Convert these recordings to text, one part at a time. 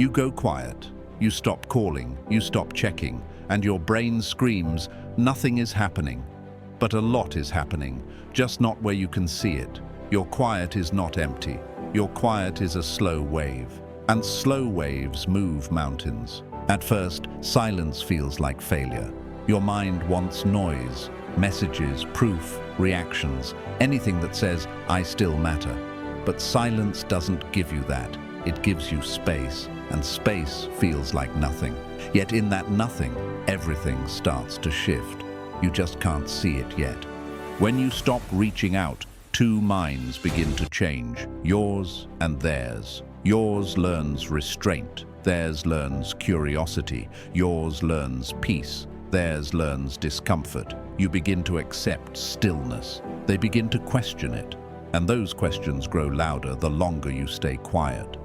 You go quiet. You stop calling, you stop checking, and your brain screams, nothing is happening. But a lot is happening, just not where you can see it. Your quiet is not empty. Your quiet is a slow wave. And slow waves move mountains. At first, silence feels like failure. Your mind wants noise, messages, proof, reactions, anything that says, I still matter. But silence doesn't give you that. It gives you space, and space feels like nothing. Yet in that nothing, everything starts to shift. You just can't see it yet. When you stop reaching out, two minds begin to change, yours and theirs. Yours learns restraint, theirs learns curiosity. Yours learns peace, theirs learns discomfort. You begin to accept stillness. They begin to question it. And those questions grow louder the longer you stay quiet.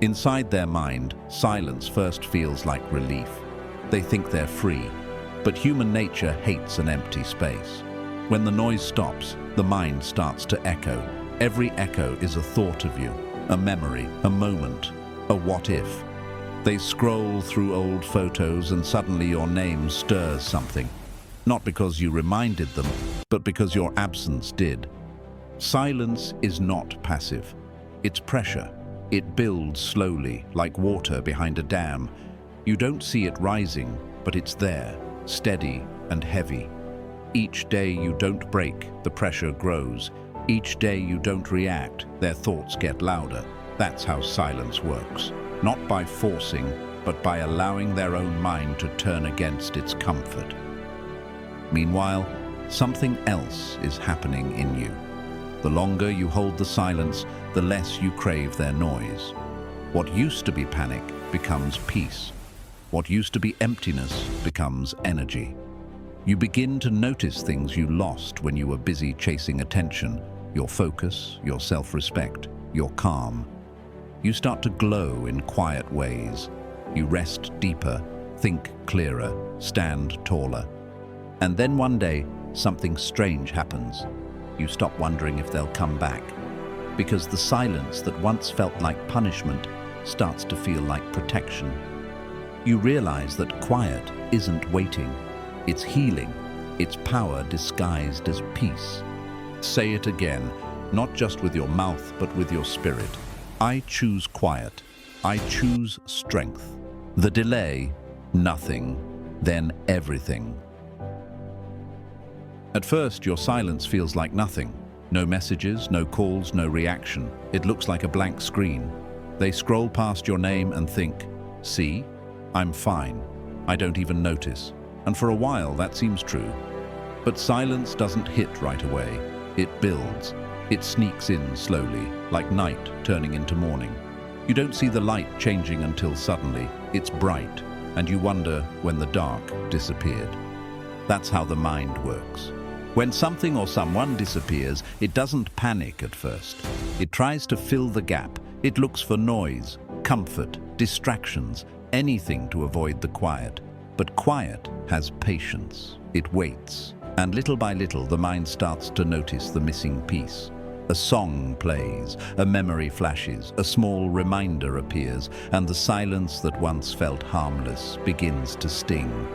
Inside their mind, silence first feels like relief. They think they're free. But human nature hates an empty space. When the noise stops, the mind starts to echo. Every echo is a thought of you, a memory, a moment, a what if. They scroll through old photos and suddenly your name stirs something. Not because you reminded them, but because your absence did. Silence is not passive. It's pressure. It builds slowly, like water behind a dam. You don't see it rising, but it's there, steady and heavy. Each day you don't break, the pressure grows. Each day you don't react, their thoughts get louder. That's how silence works. Not by forcing, but by allowing their own mind to turn against its comfort. Meanwhile, something else is happening in you. The longer you hold the silence, the less you crave their noise. What used to be panic becomes peace. What used to be emptiness becomes energy. You begin to notice things you lost when you were busy chasing attention, your focus, your self-respect, your calm. You start to glow in quiet ways. You rest deeper, think clearer, stand taller. And then one day, something strange happens. You stop wondering if they'll come back, because the silence that once felt like punishment starts to feel like protection. You realize that quiet isn't waiting, it's healing, it's power disguised as peace. Say it again, not just with your mouth, but with your spirit. I choose quiet. I choose strength. The delay, nothing, then everything. At first, your silence feels like nothing. No messages, no calls, no reaction. It looks like a blank screen. They scroll past your name and think, see, I'm fine. I don't even notice. And for a while, that seems true. But silence doesn't hit right away. It builds. It sneaks in slowly, like night turning into morning. You don't see the light changing until suddenly it's bright, and you wonder when the dark disappeared. That's how the mind works. When something or someone disappears, it doesn't panic at first. It tries to fill the gap. It looks for noise, comfort, distractions, anything to avoid the quiet. But quiet has patience. It waits. And little by little, the mind starts to notice the missing piece. A song plays, a memory flashes, a small reminder appears, and the silence that once felt harmless begins to sting.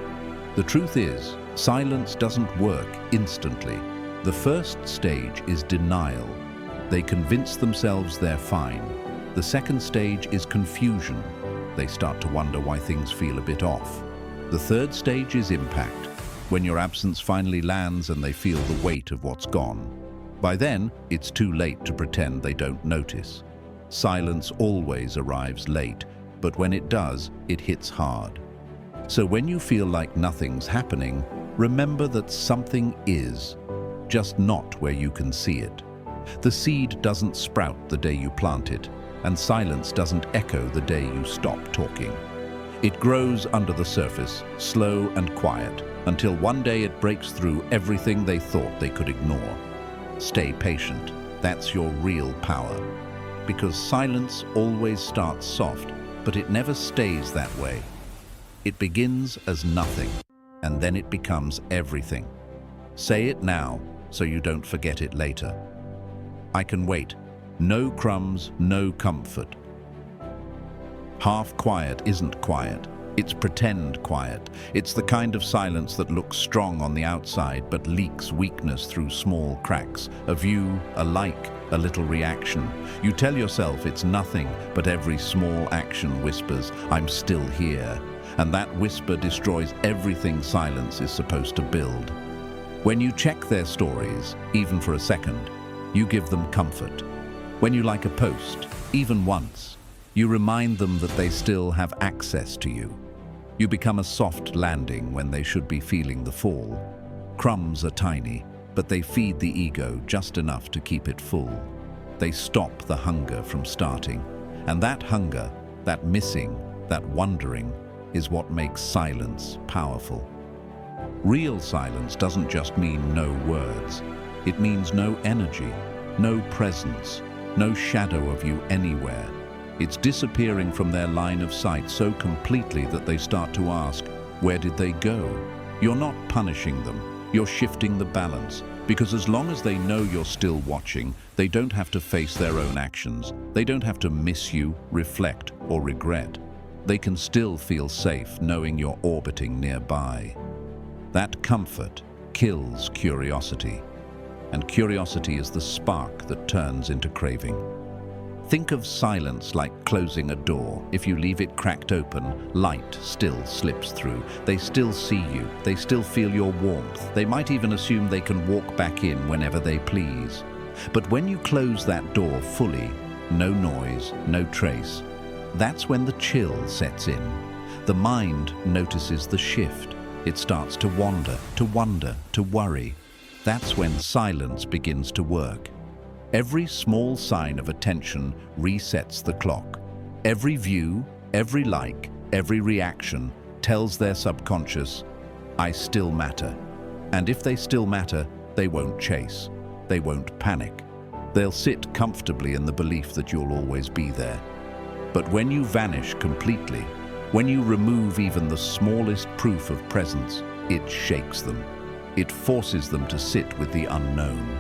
The truth is, silence doesn't work instantly. The first stage is denial. They convince themselves they're fine. The second stage is confusion. They start to wonder why things feel a bit off. The third stage is impact, when your absence finally lands and they feel the weight of what's gone. By then, it's too late to pretend they don't notice. Silence always arrives late, but when it does, it hits hard. So when you feel like nothing's happening, remember that something is, just not where you can see it. The seed doesn't sprout the day you plant it, and silence doesn't echo the day you stop talking. It grows under the surface, slow and quiet, until one day it breaks through everything they thought they could ignore. Stay patient. That's your real power. Because silence always starts soft, but it never stays that way. It begins as nothing, and then it becomes everything. Say it now, so you don't forget it later. I can wait. No crumbs, no comfort. Half quiet isn't quiet. It's pretend quiet. It's the kind of silence that looks strong on the outside but leaks weakness through small cracks. A view, a like, a little reaction. You tell yourself it's nothing, but every small action whispers, "I'm still here." And that whisper destroys everything silence is supposed to build. When you check their stories, even for a second, you give them comfort. When you like a post, even once, you remind them that they still have access to you. You become a soft landing when they should be feeling the fall. Crumbs are tiny, but they feed the ego just enough to keep it full. They stop the hunger from starting. And that hunger, that missing, that wondering, is what makes silence powerful. Real silence doesn't just mean no words. It means no energy, no presence, no shadow of you anywhere. It's disappearing from their line of sight so completely that they start to ask, where did they go? You're not punishing them, you're shifting the balance. Because as long as they know you're still watching, they don't have to face their own actions. They don't have to miss you, reflect, or regret. They can still feel safe knowing you're orbiting nearby. That comfort kills curiosity. And curiosity is the spark that turns into craving. Think of silence like closing a door. If you leave it cracked open, light still slips through. They still see you. They still feel your warmth. They might even assume they can walk back in whenever they please. But when you close that door fully, no noise, no trace, that's when the chill sets in. The mind notices the shift. It starts to wander, to wonder, to worry. That's when silence begins to work. Every small sign of attention resets the clock. Every view, every like, every reaction tells their subconscious, I still matter. And if they still matter, they won't chase. They won't panic. They'll sit comfortably in the belief that you'll always be there. But when you vanish completely, when you remove even the smallest proof of presence, it shakes them. It forces them to sit with the unknown.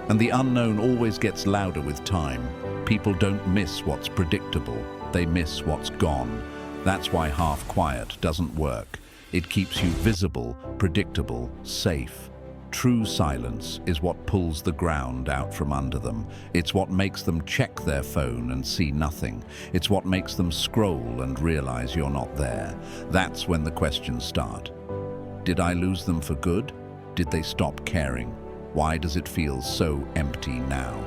And the unknown always gets louder with time. People don't miss what's predictable. They miss what's gone. That's why half quiet doesn't work. It keeps you visible, predictable, safe. True silence is what pulls the ground out from under them. It's what makes them check their phone and see nothing. It's what makes them scroll and realize you're not there. That's when the questions start. Did I lose them for good? Did they stop caring? Why does it feel so empty now?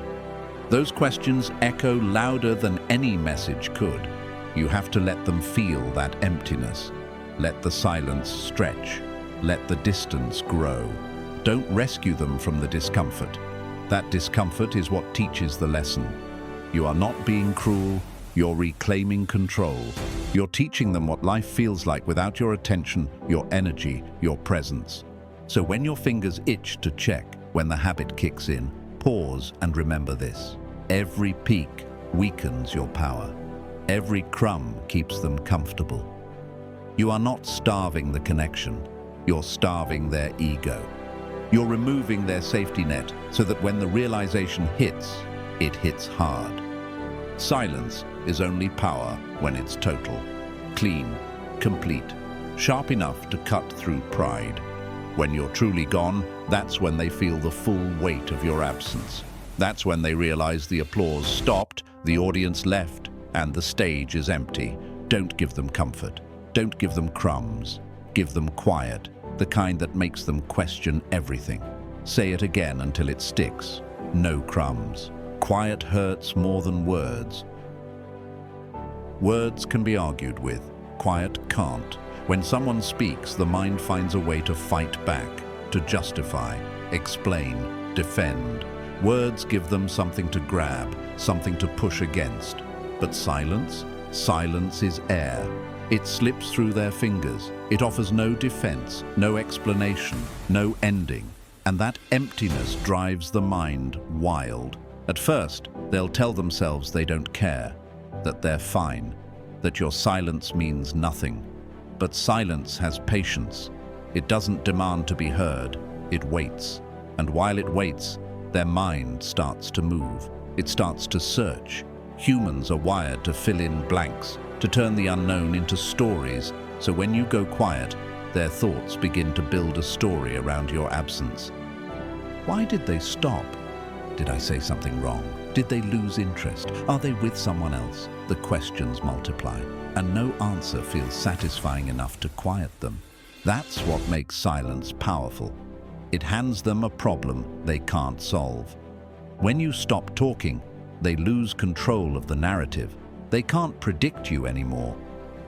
Those questions echo louder than any message could. You have to let them feel that emptiness. Let the silence stretch. Let the distance grow. Don't rescue them from the discomfort. That discomfort is what teaches the lesson. You are not being cruel, you're reclaiming control. You're teaching them what life feels like without your attention, your energy, your presence. So when your fingers itch to check, when the habit kicks in, pause and remember this. Every peak weakens your power. Every crumb keeps them comfortable. You are not starving the connection, you're starving their ego. You're removing their safety net so that when the realization hits, it hits hard. Silence is only power when it's total, clean, complete, sharp enough to cut through pride. When you're truly gone, that's when they feel the full weight of your absence. That's when they realize the applause stopped, the audience left, and the stage is empty. Don't give them comfort. Don't give them crumbs. Give them quiet, the kind that makes them question everything. Say it again until it sticks. No crumbs. Quiet hurts more than words. Words can be argued with. Quiet can't. When someone speaks, the mind finds a way to fight back, to justify, explain, defend. Words give them something to grab, something to push against. But silence? Silence is air. It slips through their fingers. It offers no defense, no explanation, no ending. And that emptiness drives the mind wild. At first, they'll tell themselves they don't care, that they're fine, that your silence means nothing. But silence has patience. It doesn't demand to be heard. It waits. And while it waits, their mind starts to move. It starts to search. Humans are wired to fill in blanks. to turn the unknown into stories, so when you go quiet, their thoughts begin to build a story around your absence. Why did they stop? Did I say something wrong? Did they lose interest? Are they with someone else? The questions multiply, and no answer feels satisfying enough to quiet them. That's what makes silence powerful. It hands them a problem they can't solve. When you stop talking, they lose control of the narrative. They can't predict you anymore.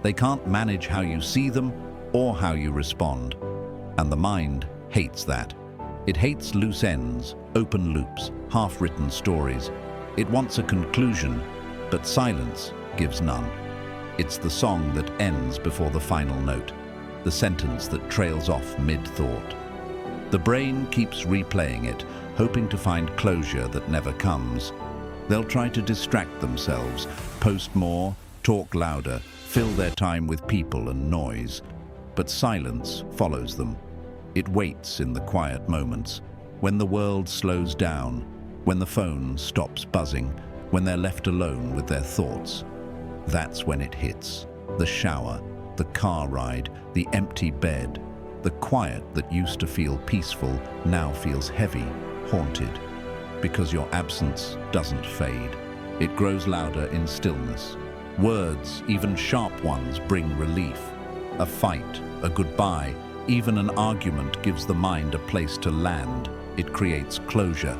They can't manage how you see them or how you respond. And the mind hates that. It hates loose ends, open loops, half-written stories. It wants a conclusion, but silence gives none. It's the song that ends before the final note, the sentence that trails off mid-thought. The brain keeps replaying it, hoping to find closure that never comes. They'll try to distract themselves, post more, talk louder, fill their time with people and noise. But silence follows them. It waits in the quiet moments, when the world slows down, when the phone stops buzzing, when they're left alone with their thoughts. That's when it hits. The shower, the car ride, the empty bed. The quiet that used to feel peaceful now feels heavy, haunted. Because your absence doesn't fade. It grows louder in stillness. Words, even sharp ones, bring relief. A fight, a goodbye, even an argument gives the mind a place to land. It creates closure.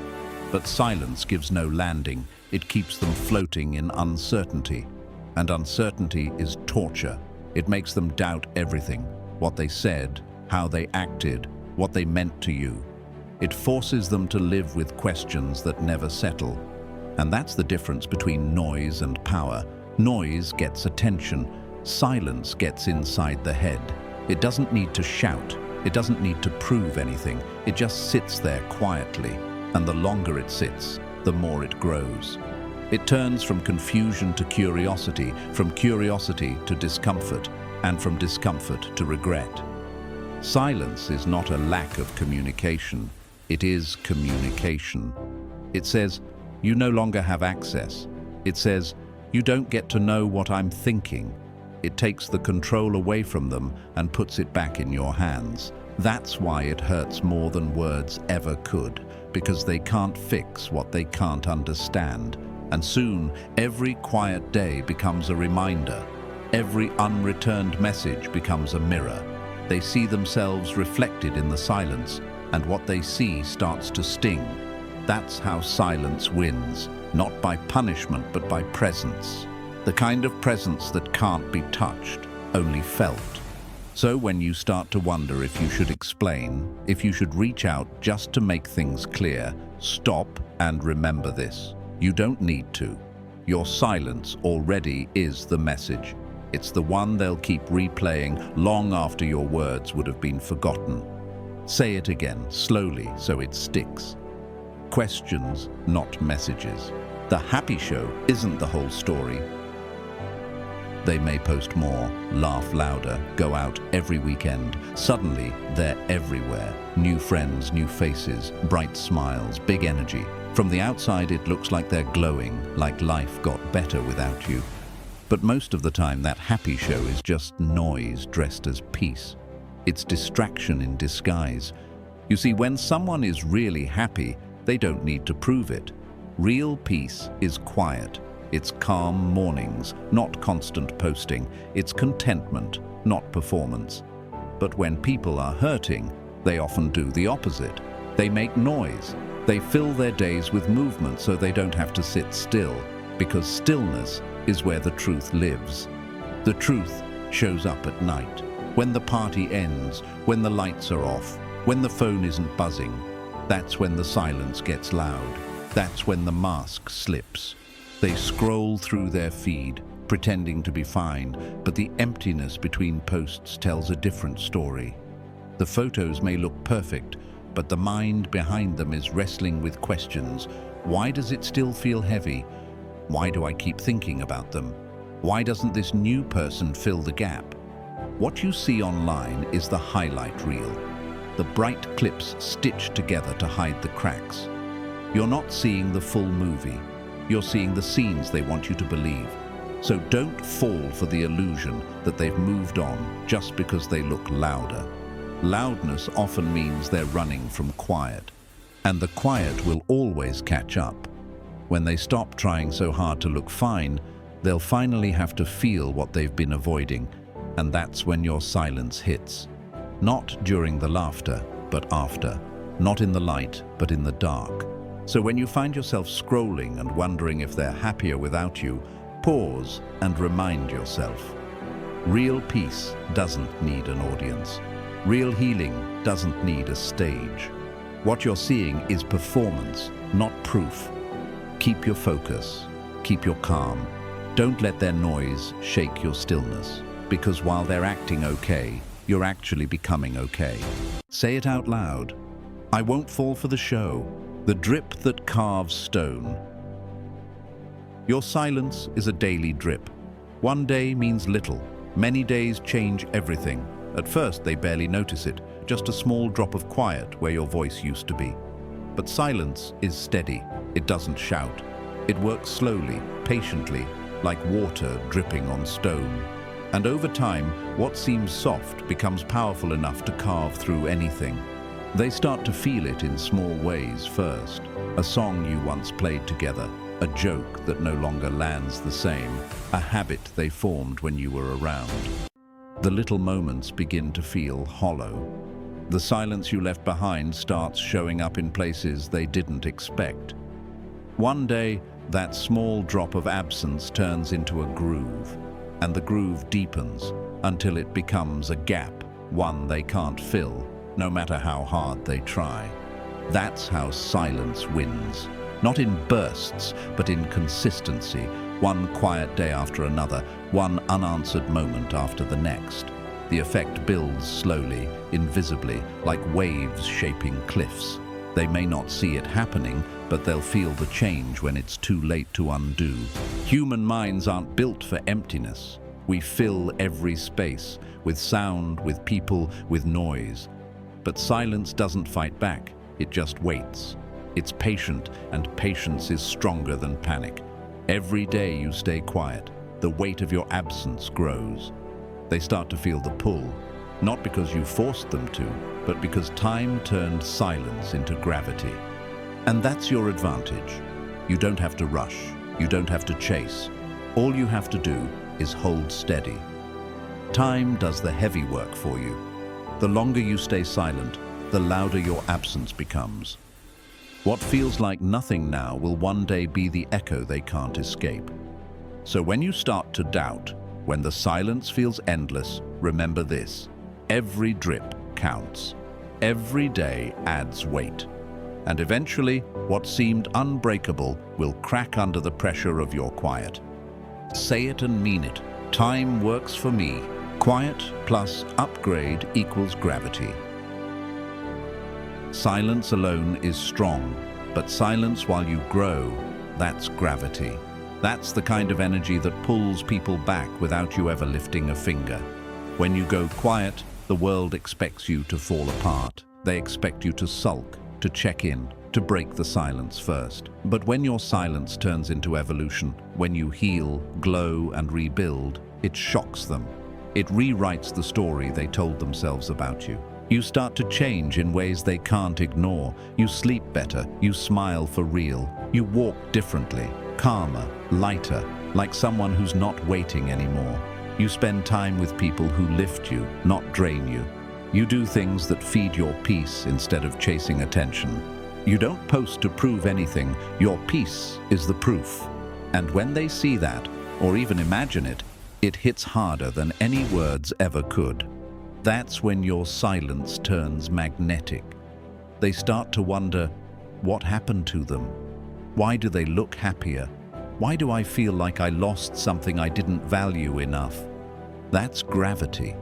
But silence gives no landing. It keeps them floating in uncertainty. And uncertainty is torture. It makes them doubt everything. What they said, how they acted, what they meant to you. It forces them to live with questions that never settle. And that's the difference between noise and power. Noise gets attention. Silence gets inside the head. It doesn't need to shout. It doesn't need to prove anything. It just sits there quietly. And the longer it sits, the more it grows. It turns from confusion to curiosity, from curiosity to discomfort, and from discomfort to regret. Silence is not a lack of communication. It is communication. It says, you no longer have access. It says, you don't get to know what I'm thinking. It takes the control away from them and puts it back in your hands. That's why it hurts more than words ever could, because they can't fix what they can't understand. And soon, every quiet day becomes a reminder. Every unreturned message becomes a mirror. They see themselves reflected in the silence, and what they see starts to sting. That's how silence wins, not by punishment but by presence. The kind of presence that can't be touched, only felt. So when you start to wonder if you should explain, if you should reach out just to make things clear, stop and remember this. You don't need to. Your silence already is the message. It's the one they'll keep replaying long after your words would have been forgotten. Say it again, slowly, so it sticks. Questions, not messages. The happy show isn't the whole story. They may post more, laugh louder, go out every weekend. Suddenly, they're everywhere. New friends, new faces, bright smiles, big energy. From the outside, it looks like they're glowing, like life got better without you. But most of the time, that happy show is just noise dressed as peace. It's distraction in disguise. You see, when someone is really happy, they don't need to prove it. Real peace is quiet. It's calm mornings, not constant posting. It's contentment, not performance. But when people are hurting, they often do the opposite. They make noise. They fill their days with movement so they don't have to sit still, because stillness is where the truth lives. The truth shows up at night, when the party ends, when the lights are off, when the phone isn't buzzing. That's when the silence gets loud. That's when the mask slips. They scroll through their feed, pretending to be fine, but the emptiness between posts tells a different story. The photos may look perfect, but the mind behind them is wrestling with questions. Why does it still feel heavy? Why do I keep thinking about them? Why doesn't this new person fill the gap? What you see online is the highlight reel, the bright clips stitched together to hide the cracks. You're not seeing the full movie. You're seeing the scenes they want you to believe. So don't fall for the illusion that they've moved on just because they look louder. Loudness often means they're running from quiet, and the quiet will always catch up. When they stop trying so hard to look fine, they'll finally have to feel what they've been avoiding, and that's when your silence hits. Not during the laughter, but after. Not in the light, but in the dark. So when you find yourself scrolling and wondering if they're happier without you, pause and remind yourself. Real peace doesn't need an audience. Real healing doesn't need a stage. What you're seeing is performance, not proof. Keep your focus. Keep your calm. Don't let their noise shake your stillness, because while they're acting okay, you're actually becoming okay. Say it out loud. I won't fall for the show, the drip that carves stone. Your silence is a daily drip. One day means little. Many days change everything. At first, they barely notice it, just a small drop of quiet where your voice used to be. But silence is steady. It doesn't shout. It works slowly, patiently, like water dripping on stone. And over time, what seems soft becomes powerful enough to carve through anything. They start to feel it in small ways first. A song you once played together, a joke that no longer lands the same, a habit they formed when you were around. The little moments begin to feel hollow. The silence you left behind starts showing up in places they didn't expect. One day, that small drop of absence turns into a groove, and the groove deepens until it becomes a gap, one they can't fill, no matter how hard they try. That's how silence wins. Not in bursts, but in consistency. One quiet day after another, one unanswered moment after the next. The effect builds slowly, invisibly, like waves shaping cliffs. They may not see it happening, but they'll feel the change when it's too late to undo. Human minds aren't built for emptiness. We fill every space, with sound, with people, with noise. But silence doesn't fight back, it just waits. It's patient, and patience is stronger than panic. Every day you stay quiet, the weight of your absence grows. They start to feel the pull, not because you forced them to, but because time turned silence into gravity. And that's your advantage. You don't have to rush, you don't have to chase. All you have to do is hold steady. Time does the heavy work for you. The longer you stay silent, the louder your absence becomes. What feels like nothing now will one day be the echo they can't escape. So when you start to doubt, when the silence feels endless, remember this: every drip counts. Every day adds weight. And eventually, what seemed unbreakable will crack under the pressure of your quiet. Say it and mean it. Time works for me. Quiet plus upgrade equals gravity. Silence alone is strong, but silence while you grow, that's gravity. That's the kind of energy that pulls people back without you ever lifting a finger. When you go quiet, the world expects you to fall apart. They expect you to sulk, to check in, to break the silence first. But when your silence turns into evolution, when you heal, glow, and rebuild, it shocks them. It rewrites the story they told themselves about you. You start to change in ways they can't ignore. You sleep better, you smile for real, you walk differently, calmer, lighter, like someone who's not waiting anymore. You spend time with people who lift you, not drain you. You do things that feed your peace instead of chasing attention. You don't post to prove anything, your peace is the proof. And when they see that, or even imagine it, it hits harder than any words ever could. That's when your silence turns magnetic. They start to wonder, what happened to them? Why do they look happier? Why do I feel like I lost something I didn't value enough? That's gravity.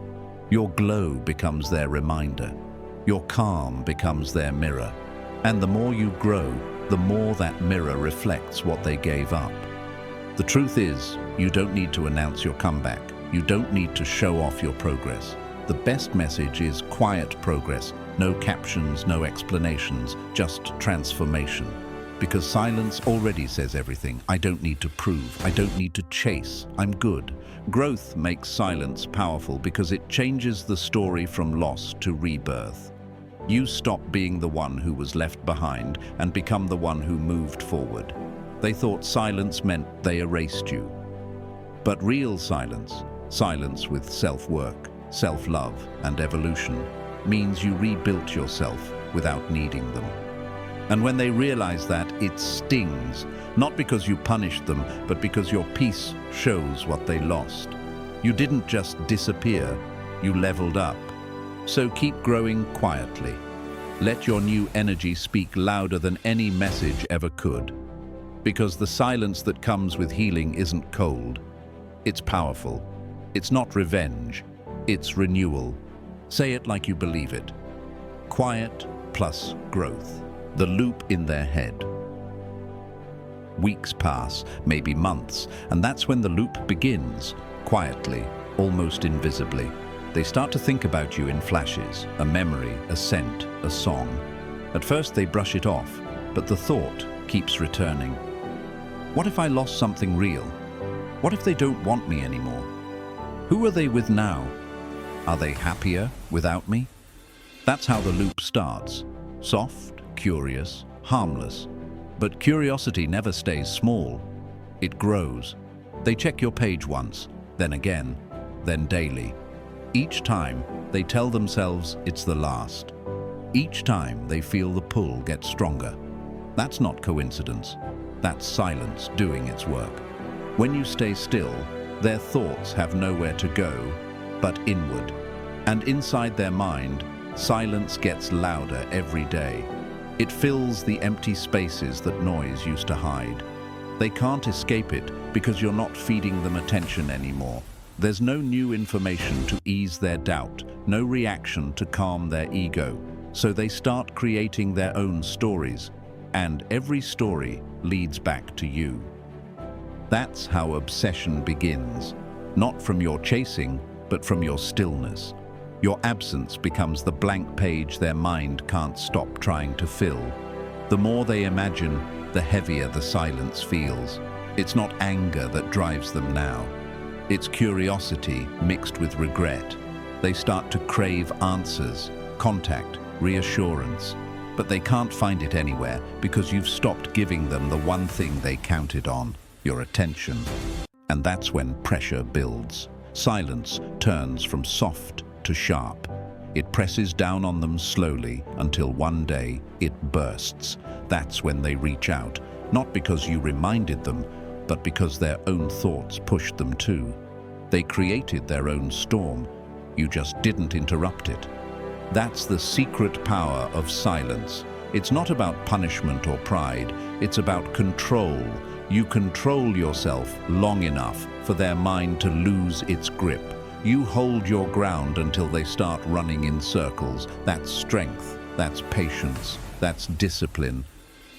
Your glow becomes their reminder. Your calm becomes their mirror. And the more you grow, the more that mirror reflects what they gave up. The truth is, you don't need to announce your comeback. You don't need to show off your progress. The best message is quiet progress. No captions, no explanations, just transformation. Because silence already says everything. I don't need to prove. I don't need to chase. I'm good. Growth makes silence powerful because it changes the story from loss to rebirth. You stop being the one who was left behind and become the one who moved forward. They thought silence meant they erased you. But real silence, silence with self-work, self-love, and evolution, means you rebuilt yourself without needing them. And when they realize that, it stings, not because you punished them, but because your peace shows what they lost. You didn't just disappear, you leveled up. So keep growing quietly. Let your new energy speak louder than any message ever could. Because the silence that comes with healing isn't cold. It's powerful. It's not revenge. It's renewal. Say it like you believe it. Quiet plus growth. The loop in their head. Weeks pass, maybe months, and that's when the loop begins, quietly, almost invisibly. They start to think about you in flashes, a memory, a scent, a song. At first they brush it off, but the thought keeps returning. What if I lost something real? What if they don't want me anymore? Who are they with now? Are they happier without me? That's how the loop starts. Soft, curious, harmless. But curiosity never stays small. It grows. They check your page once, then again, then daily. Each time, they tell themselves it's the last. Each time, they feel the pull get stronger. That's not coincidence. That's silence doing its work. When you stay still, their thoughts have nowhere to go but inward. And inside their mind, silence gets louder every day. It fills the empty spaces that noise used to hide. They can't escape it because you're not feeding them attention anymore. There's no new information to ease their doubt, no reaction to calm their ego. So they start creating their own stories, and every story leads back to you. That's how obsession begins, not from your chasing, but from your stillness. Your absence becomes the blank page their mind can't stop trying to fill. The more they imagine, the heavier the silence feels. It's not anger that drives them now. It's curiosity mixed with regret. They start to crave answers, contact, reassurance. But they can't find it anywhere because you've stopped giving them the one thing they counted on, your attention. And that's when pressure builds. Silence turns from soft to sharp. It presses down on them slowly until one day it bursts. That's when they reach out, not because you reminded them, but because their own thoughts pushed them to. They created their own storm. You just didn't interrupt it. That's the secret power of silence. It's not about punishment or pride. It's about control. You control yourself long enough for their mind to lose its grip. You hold your ground until they start running in circles. That's strength, that's patience, that's discipline.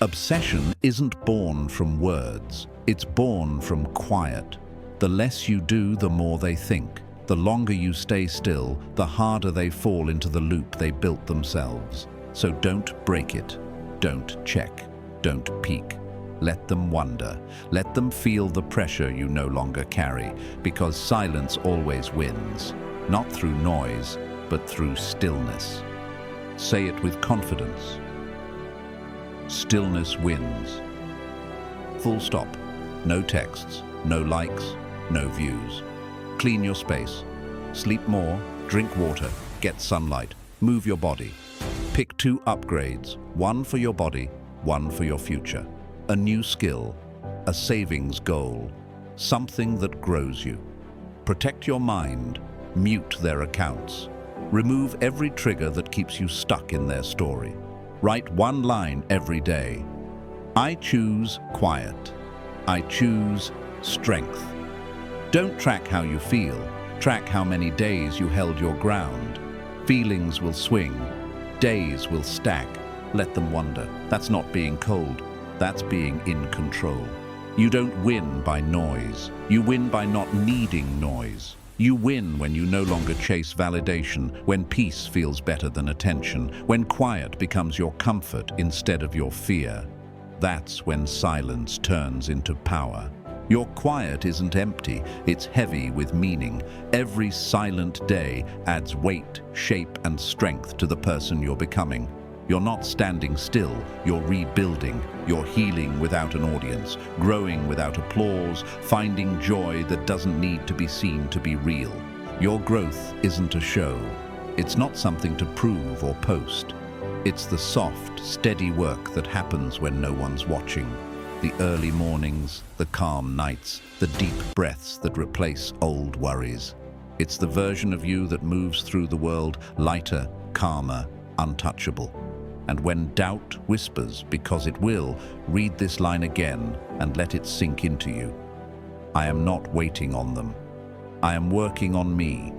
Obsession isn't born from words. It's born from quiet. The less you do, the more they think. The longer you stay still, the harder they fall into the loop they built themselves. So don't break it. Don't check. Don't peek. Let them wonder. Let them feel the pressure you no longer carry, because silence always wins. Not through noise, but through stillness. Say it with confidence. Stillness wins. Full stop. No texts, no likes, no views. Clean your space. Sleep more, drink water, get sunlight, move your body. Pick 2 upgrades, one for your body, one for your future. A new skill, a savings goal, something that grows you. Protect your mind, mute their accounts. Remove every trigger that keeps you stuck in their story. Write one line every day. I choose quiet. I choose strength. Don't track how you feel. Track how many days you held your ground. Feelings will swing. Days will stack. Let them wander. That's not being cold. That's being in control. You don't win by noise. You win by not needing noise. You win when you no longer chase validation, when peace feels better than attention, when quiet becomes your comfort instead of your fear. That's when silence turns into power. Your quiet isn't empty, it's heavy with meaning. Every silent day adds weight, shape, and strength to the person you're becoming. You're not standing still, you're rebuilding. You're healing without an audience, growing without applause, finding joy that doesn't need to be seen to be real. Your growth isn't a show. It's not something to prove or post. It's the soft, steady work that happens when no one's watching. The early mornings, the calm nights, the deep breaths that replace old worries. It's the version of you that moves through the world lighter, calmer, untouchable. And when doubt whispers, because it will, read this line again and let it sink into you. I am not waiting on them. I am working on me.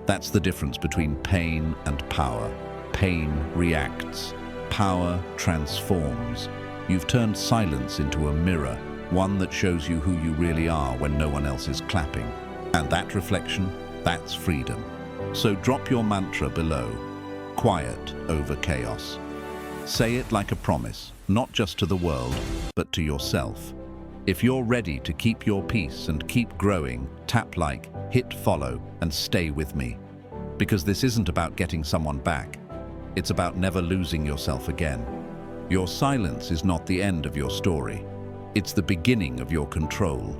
That's the difference between pain and power. Pain reacts. Power transforms. You've turned silence into a mirror, one that shows you who you really are when no one else is clapping. And that reflection, that's freedom. So drop your mantra below. Quiet over chaos. Say it like a promise, not just to the world, but to yourself. If you're ready to keep your peace and keep growing, tap like, hit follow, and stay with me. Because this isn't about getting someone back. It's about never losing yourself again. Your silence is not the end of your story. It's the beginning of your control.